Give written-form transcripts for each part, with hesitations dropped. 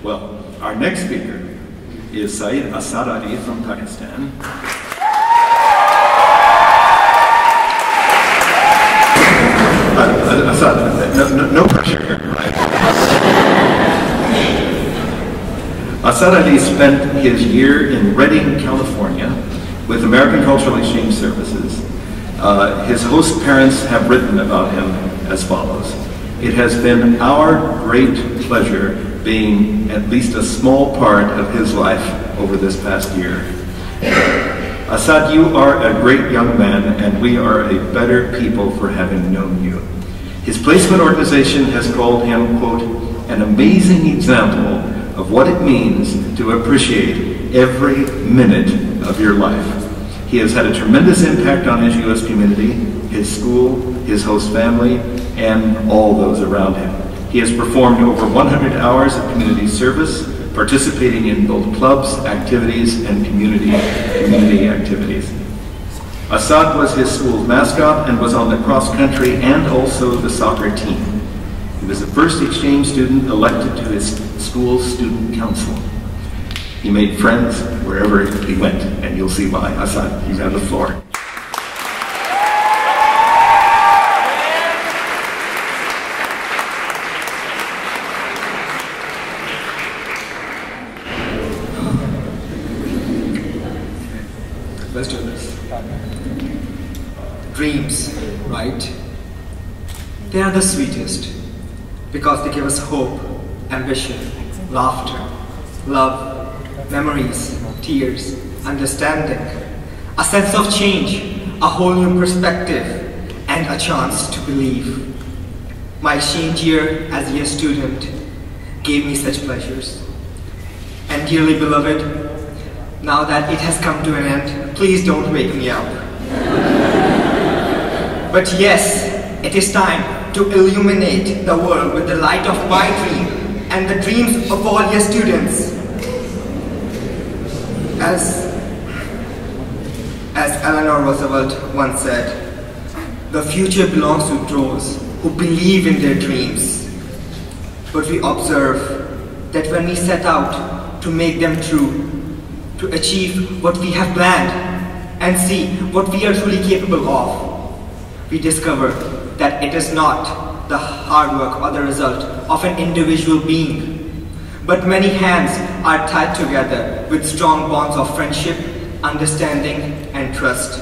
Well, our next speaker is Syed Asad Ali from Pakistan. Asad, no pressure here, right? Asad Ali spent his year in Redding, California with American Cultural Exchange Services. His host parents have written about him as follows. It has been our great pleasure being at least a small part of his life over this past year. Asad, you are a great young man, and we are a better people for having known you. His placement organization has called him, quote, an amazing example of what it means to appreciate every minute of your life. He has had a tremendous impact on his U.S. community, his school, his host family, and all those around him. He has performed over 100 hours of community service, participating in both clubs, activities, and community activities. Asad was his school's mascot and was on the cross-country and also the soccer team. He was the first exchange student elected to his school's student council. He made friends wherever he went, and you'll see why. Asad, you have the floor. Let's do this. Dreams, right? They are the sweetest because they give us hope, ambition, laughter, love, memories, tears, understanding, a sense of change, a whole new perspective, and a chance to believe. My exchange year as a year student gave me such pleasures. And dearly beloved, now that it has come to an end, please don't wake me up. But yes, it is time to illuminate the world with the light of my dream and the dreams of all your students. As Eleanor Roosevelt once said, the future belongs to those who believe in their dreams. But we observe that when we set out to make them true, to achieve what we have planned and see what we are truly capable of, we discover that it is not the hard work or the result of an individual being, but many hands are tied together with strong bonds of friendship, understanding, and trust.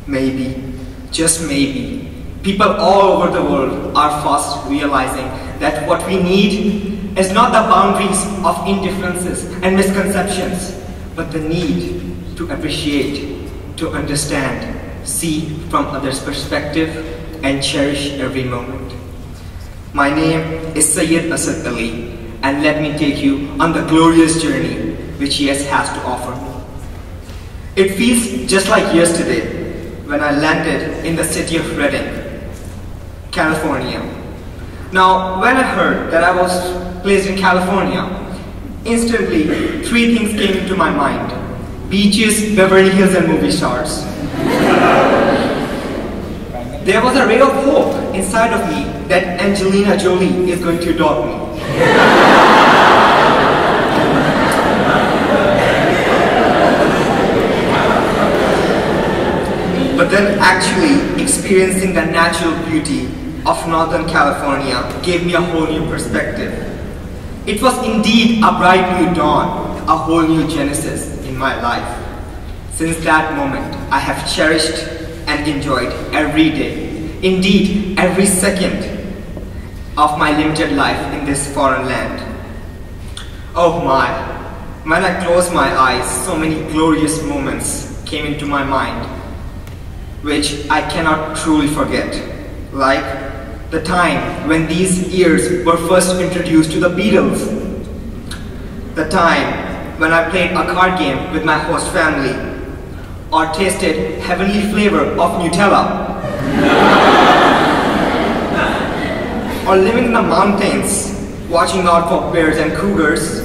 Maybe, just maybe, people all over the world are fast realizing that what we need is not the boundaries of indifferences and misconceptions, but the need to appreciate, to understand, see from others' perspective, and cherish every moment. My name is Syed Asad Ali, and let me take you on the glorious journey which he has to offer me. It feels just like yesterday when I landed in the city of Redding, California. Now, when I heard that I was placed in California, instantly three things came into my mind: beaches, Beverly Hills, and movie stars. There was a ray of hope inside of me that Angelina Jolie is going to adopt me. But then actually experiencing the natural beauty of Northern California gave me a whole new perspective. It was indeed a bright new dawn, a whole new genesis in my life. Since that moment, I have cherished and enjoyed every day, indeed every second of my limited life in this foreign land. Oh my, when I closed my eyes, so many glorious moments came into my mind, which I cannot truly forget, like the time when these ears were first introduced to the Beatles, the time when I played a card game with my host family, or tasted heavenly flavor of Nutella, or living in the mountains, watching out for bears and cougars.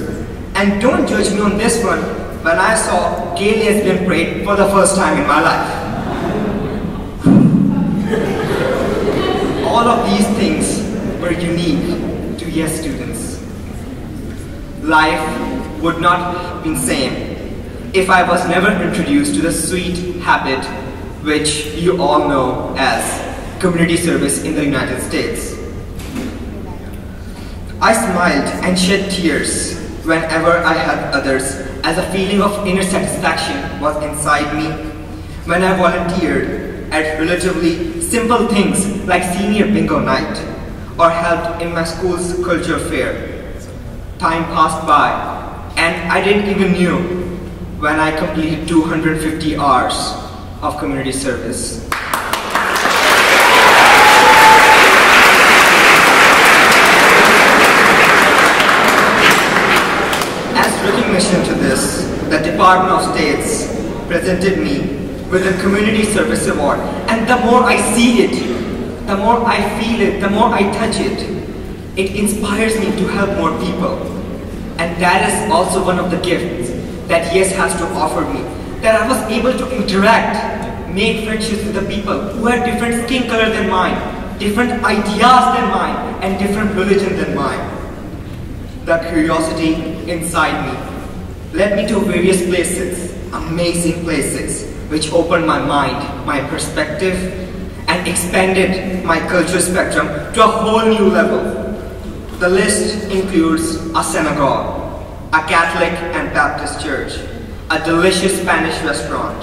And don't judge me on this one, when I saw gay lesbian parade for the first time in my life. All of these things were unique to yes students. life would not have been same if I was never introduced to the sweet habit which you all know as community service in the United States. I smiled and shed tears whenever I helped others, as a feeling of inner satisfaction was inside me when I volunteered at relatively simple things like senior bingo night or helped in my school's culture fair. Time passed by and I didn't even know when I completed 250 hours of community service. Recognition to this, the Department of States presented me with a Community Service Award, and the more I see it, the more I feel it, the more I touch it, it inspires me to help more people. And that is also one of the gifts that YES has to offer me, that I was able to interact, make friendships with the people who had different skin color than mine, different ideas than mine, and different religion than mine. The curiosity inside me led me to various places, amazing places, which opened my mind, my perspective, and expanded my cultural spectrum to a whole new level. The list includes a synagogue, a Catholic and Baptist church, a delicious Spanish restaurant,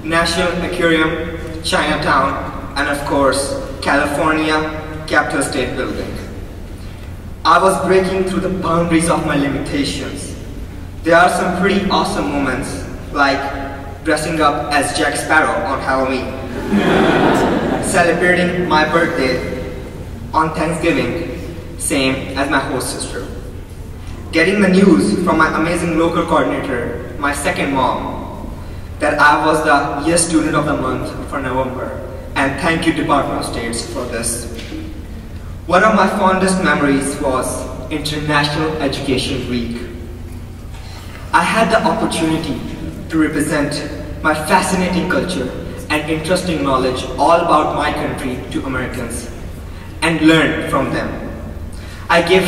National Aquarium, Chinatown, and of course, California Capitol State Building. I was breaking through the boundaries of my limitations. There are some pretty awesome moments, like dressing up as Jack Sparrow on Halloween, celebrating my birthday on Thanksgiving, same as my host sister, getting the news from my amazing local coordinator, my second mom, that I was the YES Student of the Month for November, and thank you Department of States for this. One of my fondest memories was International Education Week. I had the opportunity to represent my fascinating culture and interesting knowledge all about my country to Americans and learn from them. I gave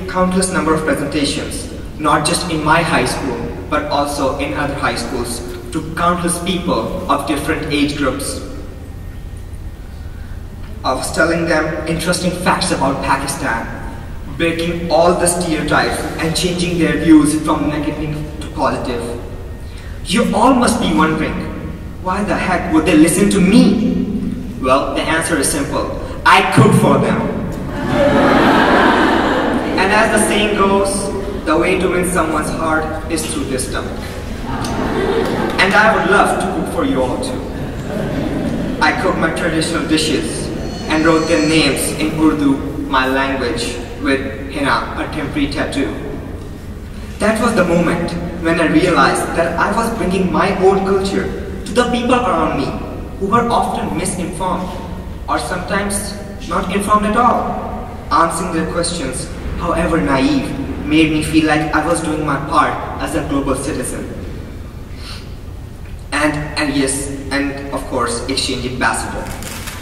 countless number of presentations, not just in my high school, but also in other high schools to countless people of different age groups. I was telling them interesting facts about Pakistan, breaking all the stereotypes and changing their views from negative to positive. You all must be wondering, why the heck would they listen to me? Well, the answer is simple. I cook for them. And as the saying goes, the way to win someone's heart is through their stomach. And I would love to cook for you all too. I cook my traditional dishes and wrote their names in Urdu, my language, with henna, a temporary tattoo. That was the moment when I realized that I was bringing my own culture to the people around me who were often misinformed or sometimes not informed at all. Answering their questions, however naive, made me feel like I was doing my part as a global citizen. And yes, and of course, exchange ambassador.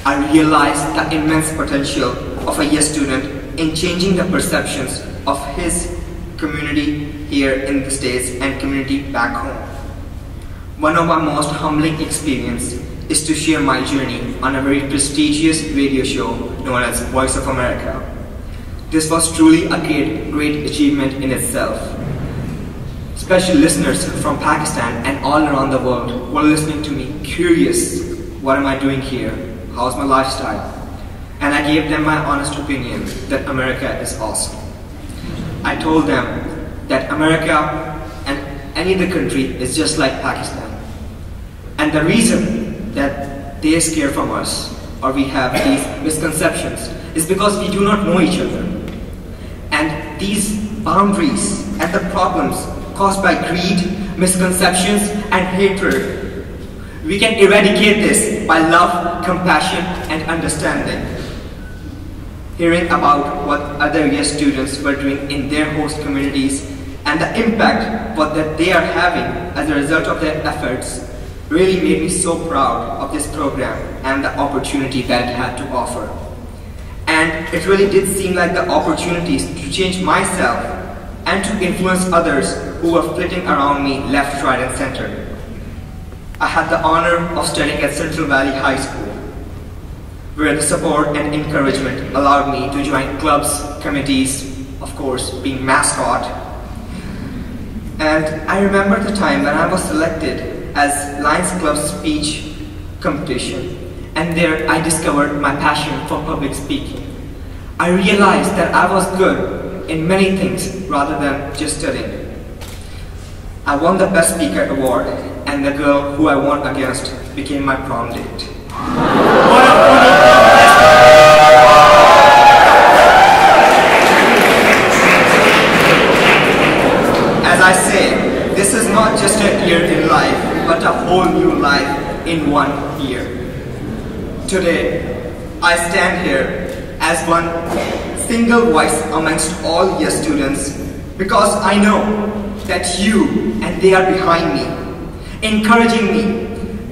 I realized the immense potential of a YES student in changing the perceptions of his community here in the States and community back home. One of my most humbling experiences is to share my journey on a very prestigious radio show known as Voice of America. This was truly a great achievement in itself. Special listeners from Pakistan and all around the world were listening to me, curious, what am I doing here? How's my lifestyle? And I gave them my honest opinion that America is awesome. I told them that America and any other country is just like Pakistan. And the reason that they scare from us or we have these misconceptions is because we do not know each other. And these boundaries and the problems caused by greed, misconceptions, and hatred, we can eradicate this by love, compassion, and understanding. Hearing about what other YES students were doing in their host communities and the impact that they are having as a result of their efforts really made me so proud of this program and the opportunity that it had to offer. And it really did seem like the opportunities to change myself and to influence others who were flitting around me left, right, and center. I had the honor of studying at Central Valley High School, where the support and encouragement allowed me to join clubs, committees, of course, being mascot. And I remember the time when I was selected as Lions Club speech competition, and there I discovered my passion for public speaking. I realized that I was good in many things rather than just studying. I won the Best Speaker award, and the girl who I won against became my prom date. As I say, this is not just a year in life, but a whole new life in 1 year. Today, I stand here as one single voice amongst all your students because I know that you and they are behind me, encouraging me,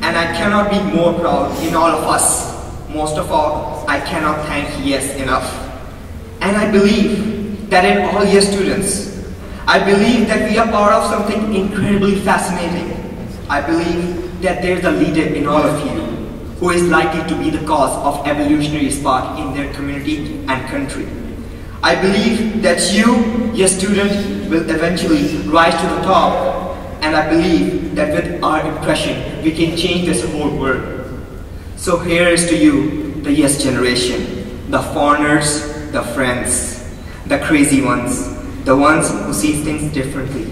and I cannot be more proud in all of us. Most of all, I cannot thank YES enough. And I believe that in all your students, I believe that we are part of something incredibly fascinating. I believe that there's a leader in all of you who is likely to be the cause of evolutionary spark in their community and country. I believe that you, your student, will eventually rise to the top, and I believe that with our impression, we can change this whole world. So here is to you, the YES generation, the foreigners, the friends, the crazy ones, the ones who see things differently,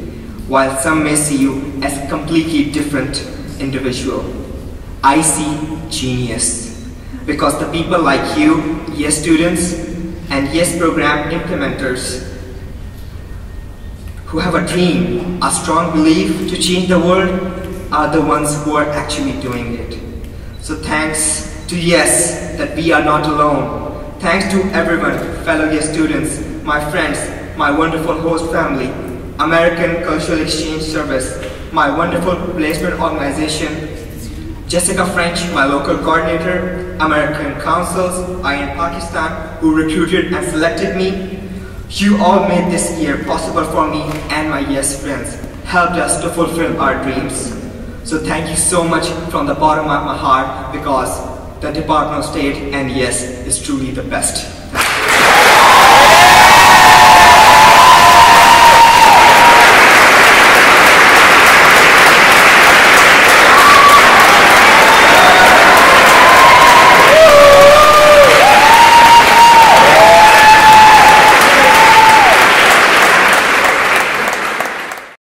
while some may see you as a completely different individual. I see genius, because the people like you, YES students, and YES program implementers, who have a dream, a strong belief to change the world, are the ones who are actually doing it. So thanks to YES that we are not alone. Thanks to everyone, fellow YES students, my friends, my wonderful host family, American Cultural Exchange Service, my wonderful placement organization, Jessica French, my local coordinator, American Councils, I in Pakistan, who recruited and selected me. You all made this year possible for me, and my YES friends helped us to fulfill our dreams. So thank you so much from the bottom of my heart, because the Department of State and YES is truly the best.